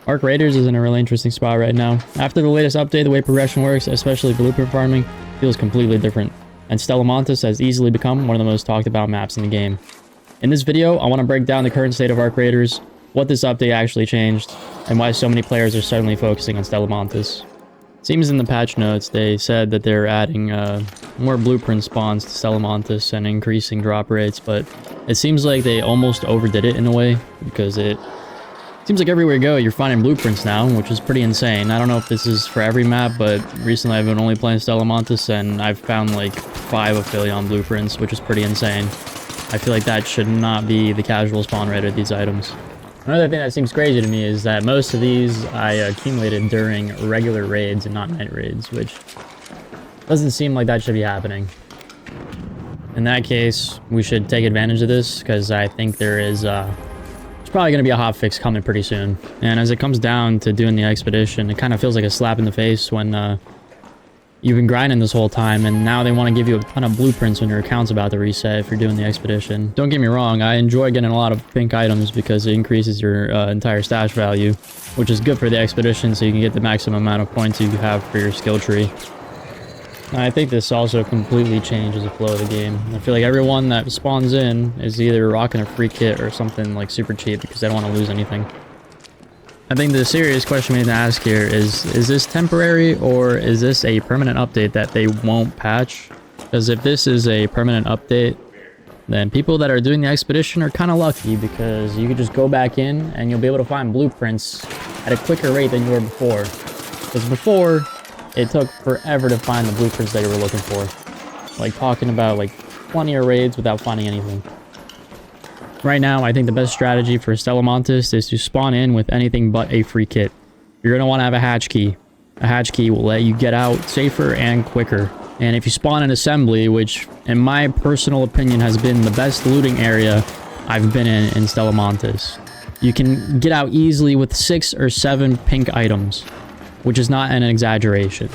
Arc Raiders is in a really interesting spot right now. After the latest update, the way progression works, especially blueprint farming, feels completely different. And Stella Montis has easily become one of the most talked about maps in the game. In this video, I want to break down the current state of Arc Raiders, what this update actually changed, and why so many players are suddenly focusing on Stella Montis. Seems in the patch notes they said that they're adding more blueprint spawns to Stella Montis and increasing drop rates, but it seems like they almost overdid it in a way, because it seems like everywhere you go you're finding blueprints now, which is pretty insane. I don't know if this is for every map, but recently I've been only playing Stella Montis and I've found like 5 Aphelion blueprints, which is pretty insane. I feel like that should not be the casual spawn rate of these items. Another thing that seems crazy to me is that most of these I accumulated during regular raids and not night raids, which doesn't seem like that should be happening. In that case, we should take advantage of this, because I think there's probably going to be a hotfix coming pretty soon. And as it comes down to doing the expedition, it kind of feels like a slap in the face when you've been grinding this whole time, and now they want to give you a ton of blueprints when your account's about to reset if you're doing the expedition. Don't get me wrong, I enjoy getting a lot of pink items because it increases your entire stash value, which is good for the expedition so you can get the maximum amount of points you have for your skill tree. I think this also completely changes the flow of the game. I feel like everyone that spawns in is either rocking a free kit or something like super cheap because they don't want to lose anything. I think the serious question we need to ask here is this temporary or is this a permanent update that they won't patch? Because if this is a permanent update, then people that are doing the expedition are kind of lucky, because you could just go back in and you'll be able to find blueprints at a quicker rate than you were before. Because before, it took forever to find the blueprints that you were looking for. Like talking about like 20 raids without finding anything. Right now, I think the best strategy for Stella Montis is to spawn in with anything but a free kit. You're going to want to have a hatch key. A hatch key will let you get out safer and quicker. And if you spawn in assembly, which in my personal opinion has been the best looting area I've been in Stella Montis, you can get out easily with 6 or 7 pink items, which is not an exaggeration.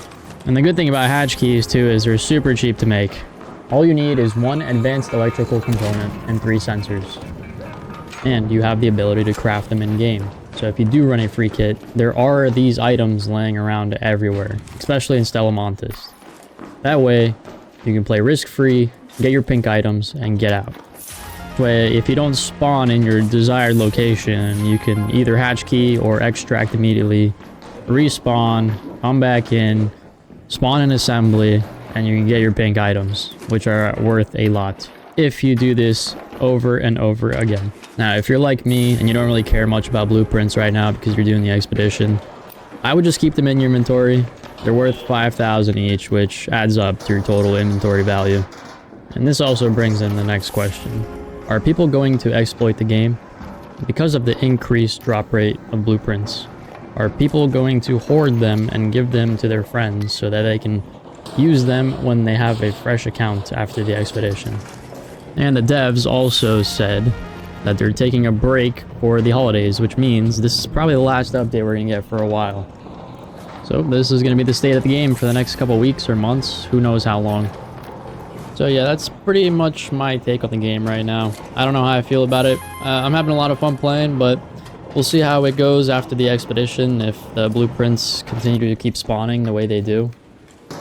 And the good thing about hatch keys too is they're super cheap to make. All you need is 1 advanced electrical component and 3 sensors. And you have the ability to craft them in game. So if you do run a free kit, there are these items laying around everywhere, especially in Stella Montis. That way, you can play risk-free, get your pink items, and get out. That way, if you don't spawn in your desired location, you can either hatch key or extract immediately, respawn, come back in, spawn in assembly, and you can get your pink items, which are worth a lot if you do this over and over again. Now, if you're like me and you don't really care much about blueprints right now because you're doing the expedition, I would just keep them in your inventory. They're worth 5,000 each, which adds up to your total inventory value. And this also brings in the next question. Are people going to exploit the game because of the increased drop rate of blueprints? Are people going to hoard them and give them to their friends so that they can use them when they have a fresh account after the expedition? And the devs also said that they're taking a break for the holidays, which means this is probably the last update we're going to get for a while. So this is going to be the state of the game for the next couple weeks or months, who knows how long. So yeah, that's pretty much my take on the game right now. I don't know how I feel about it. I'm having a lot of fun playing, but we'll see how it goes after the expedition, if the blueprints continue to keep spawning the way they do.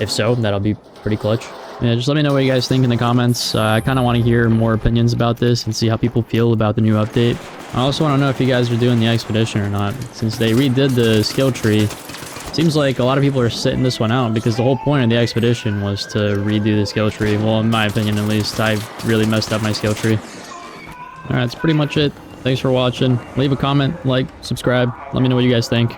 If so, that'll be pretty clutch. Yeah, just let me know what you guys think in the comments. I kind of want to hear more opinions about this and see how people feel about the new update. I also want to know if you guys are doing the expedition or not. Since they redid the skill tree, it seems like a lot of people are sitting this one out, because the whole point of the expedition was to redo the skill tree. Well, in my opinion at least, I really messed up my skill tree. Alright, that's pretty much it. Thanks for watching. Leave a comment, like, subscribe. Let me know what you guys think.